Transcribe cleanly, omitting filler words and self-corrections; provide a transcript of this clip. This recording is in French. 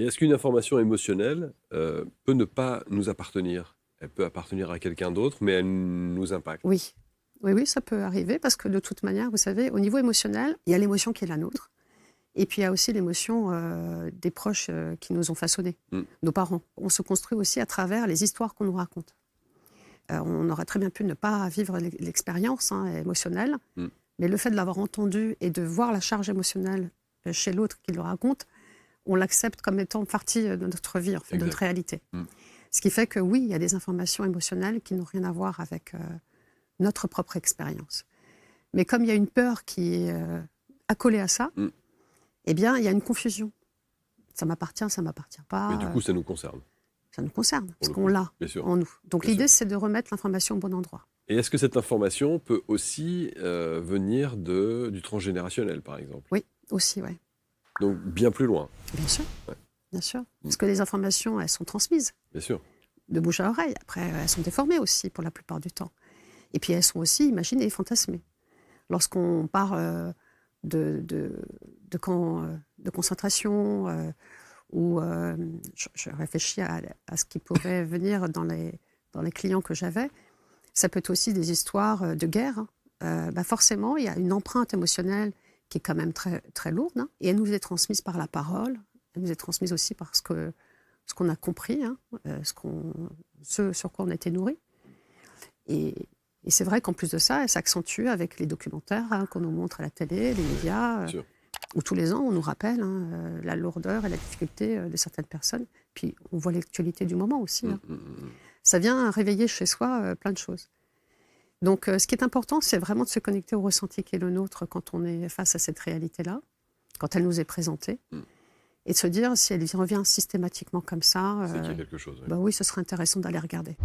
Et est-ce qu'une information émotionnelle peut ne pas nous appartenir? Elle peut appartenir à quelqu'un d'autre, mais elle nous impacte. Oui. Oui, oui, ça peut arriver parce que de toute manière, vous savez, au niveau émotionnel, il y a l'émotion qui est la nôtre. Et puis il y a aussi l'émotion des proches qui nous ont façonnés, nos parents. On se construit aussi à travers les histoires qu'on nous raconte. On aurait très bien pu ne pas vivre l'expérience émotionnelle, mais le fait de l'avoir entendu et de voir la charge émotionnelle chez l'autre qui le raconte, on l'accepte comme étant partie de notre vie, en fait, de notre réalité. Ce qui fait que oui, il y a des informations émotionnelles qui n'ont rien à voir avec notre propre expérience. Mais comme il y a une peur qui est accolée à ça, eh bien, il y a une confusion. Ça m'appartient pas. Mais du coup, ça nous concerne. Ça nous concerne, parce qu'on l'a en nous. Donc l'idée, c'est de remettre l'information au bon endroit. Et est-ce que cette information peut aussi venir du transgénérationnel, par exemple? Oui, aussi, oui. Donc bien plus loin. Bien sûr, bien sûr. Parce que les informations, elles sont transmises. Bien sûr. De bouche à oreille. Après, elles sont déformées aussi, pour la plupart du temps. Et puis, elles sont aussi imaginées, fantasmées. Lorsqu'on part de camps de concentration, ou je réfléchis à ce qui pouvait venir dans les clients que j'avais, ça peut être aussi des histoires de guerre. Forcément, il y a une empreinte émotionnelle qui est quand même très, très lourde, et elle nous est transmise par la parole, elle nous est transmise aussi par ce qu'on a compris, ce sur quoi on a été nourris. Et c'est vrai qu'en plus de ça, elle s'accentue avec les documentaires qu'on nous montre à la télé, les médias, où tous les ans, on nous rappelle la lourdeur et la difficulté de certaines personnes. Puis on voit l'actualité du moment aussi. Ça vient réveiller chez soi plein de choses. Donc ce qui est important, c'est vraiment de se connecter au ressenti qui est le nôtre quand on est face à cette réalité-là, quand elle nous est présentée, et de se dire si elle revient systématiquement comme ça, c'est qu'il y a quelque chose. Oui, ce serait intéressant d'aller regarder.